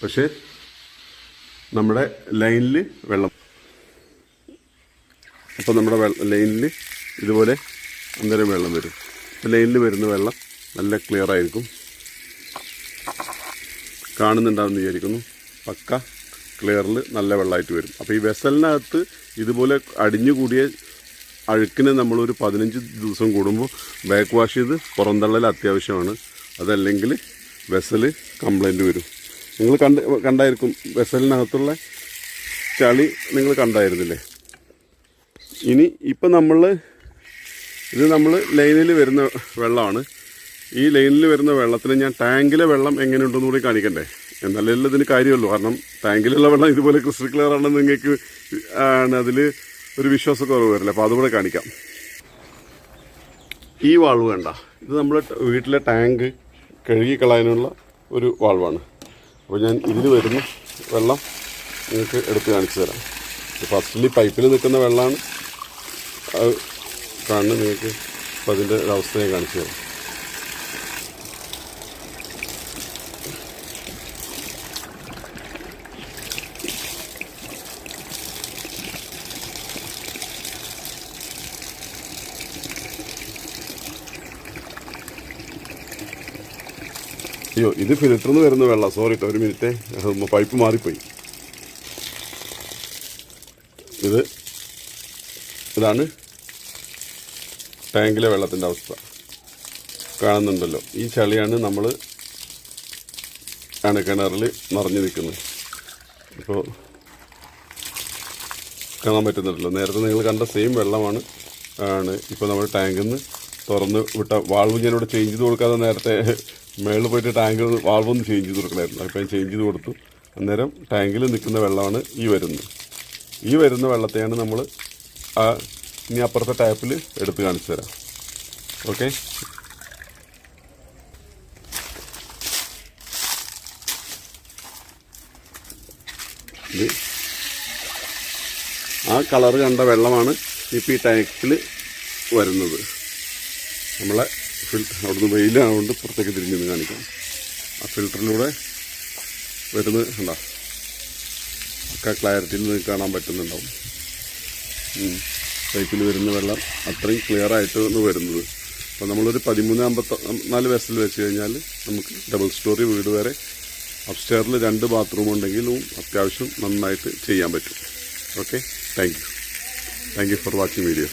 പക്ഷേ നമ്മുടെ ലൈനിൽ വെള്ളം, അപ്പോൾ നമ്മുടെ ലൈനിൽ ഇതുപോലെ അന്നേരം വെള്ളം വരും. ലൈനിൽ വരുന്ന വെള്ളം നല്ല ക്ലിയർ ആയിരിക്കും. കാണുന്നുണ്ടാവുമെന്ന് വിചാരിക്കുന്നു. പക്ക ക്ലിയറിൽ നല്ല വെള്ളമായിട്ട് വരും. അപ്പോൾ ഈ വെസലിനകത്ത് ഇതുപോലെ അടിഞ്ഞുകൂടിയ അഴുക്കിന് നമ്മളൊരു 15 ദിവസം കൂടുമ്പോൾ ബാക്ക് വാഷ് ചെയ്ത് പുറന്തള്ളൽ അത്യാവശ്യമാണ്. അതല്ലെങ്കിൽ വെസൽ കംപ്ലൈൻറ്റ് വരും. നിങ്ങൾ കണ്ടായിരിക്കും വെസലിനകത്തുള്ള ചളി നിങ്ങൾ കണ്ടായിരുന്നില്ലേ. ഇനി ഇപ്പം ഇത് നമ്മൾ ലൈനിൽ വരുന്ന വെള്ളമാണ്. ഈ ലൈനിൽ വരുന്ന വെള്ളത്തിന് ഞാൻ ടാങ്കിലെ വെള്ളം എങ്ങനെയുണ്ടെന്ന് കൂടി കാണിക്കണ്ടേ, എന്നാലേ ഇതിന് കാര്യമുള്ളൂ. കാരണം ടാങ്കിലുള്ള വെള്ളം ഇതുപോലെ ക്രിസ്റ്റൽ ക്ലിയർ ആണെന്ന് നിങ്ങൾക്ക് അതിൽ ഒരു വിശ്വാസക്കുറവ് വരില്ല. അപ്പോൾ അതുകൂടെ കാണിക്കാം. ഈ വാൾവ് വേണ്ട, ഇത് നമ്മുടെ വീട്ടിലെ ടാങ്ക് കഴുകിക്കളയാനുള്ള ഒരു വാൾവാണ്. അപ്പോൾ ഞാൻ ഇതിൽ വരുന്ന വെള്ളം നിങ്ങൾക്ക് എടുത്ത് കാണിച്ചു തരാം. ഫസ്റ്റിൽ പൈപ്പിൽ നിൽക്കുന്ന വെള്ളമാണ് അത് കാണുന്നത്. നിങ്ങൾക്ക് അപ്പോൾ അതിൻ്റെ അവസ്ഥയെ കാണിച്ചു തരാം. അയ്യോ, ഇത് ഫിൽറ്ററിൽ നിന്ന് വരുന്ന വെള്ളം. സോറി കേട്ടോ, ഒരു മിനിറ്റ്, പൈപ്പ് മാറിപ്പോയി. ഇതാണ് ടാങ്കിലെ വെള്ളത്തിൻ്റെ അവസ്ഥ. കാണുന്നുണ്ടല്ലോ, ഈ ചളിയാണ് നമ്മൾ കിണറിൽ നിറഞ്ഞു നിൽക്കുന്നത്. ഇപ്പോൾ കാണാൻ പറ്റുന്നുണ്ടല്ലോ, നേരത്തെ നിങ്ങൾ കണ്ട സെയിം വെള്ളമാണ് ഇപ്പോൾ നമ്മൾ ടാങ്കിൽ നിന്ന് തുറന്ന് വിട്ട വാൾവ്. ഞാനിവിടെ ചേഞ്ച് ചെയ്ത് കൊടുക്കാതെ നേരത്തെ മേളിൽ പോയിട്ട് ടാങ്കിൽ വാൾവൊന്ന് ചേഞ്ച് ചെയ്ത് കൊടുക്കണമായിരുന്നു. അപ്പോൾ ഞാൻ ചേഞ്ച് ചെയ്ത് കൊടുത്തു. അന്നേരം ടാങ്കിൽ നിൽക്കുന്ന വെള്ളമാണ് ഈ വരുന്ന വെള്ളത്തെയാണ് നമ്മൾ ഇനി അപ്പുറത്തെ ടാപ്പിൽ എടുത്ത് കാണിച്ചു തരാം. ഓക്കെ, ഇത് ആ കളറ് കണ്ട വെള്ളമാണ് ഇപ്പോൾ ഈ ടാങ്കിൽ വരുന്നത്. നമ്മളെ അവിടുന്ന് വെയിലായതുകൊണ്ട് പുറത്തേക്ക് തിരിഞ്ഞൊന്ന് കാണിക്കാം. ആ ഫിൽറ്ററിലൂടെ വരുന്നത് കണ്ടോ, ഒക്കെ ക്ലാരിറ്റിയിൽ നിന്ന് കാണാൻ പറ്റുന്നുണ്ടാവും. പൈപ്പിൽ വരുന്ന വെള്ളം അത്രയും ക്ലിയർ ആയിട്ടാണ് വരുന്നത്. അപ്പോൾ നമ്മളൊരു 1354 വെസൽ വെച്ച് കഴിഞ്ഞാൽ നമുക്ക് ഡബിൾ സ്റ്റോറി വീട് വരെ അപ്സ്റ്റെയറിൽ 2 ബാത്റൂം ഉണ്ടെങ്കിലും അത്യാവശ്യം നന്നായിട്ട് ചെയ്യാൻ പറ്റും. Okay, thank you for watching video.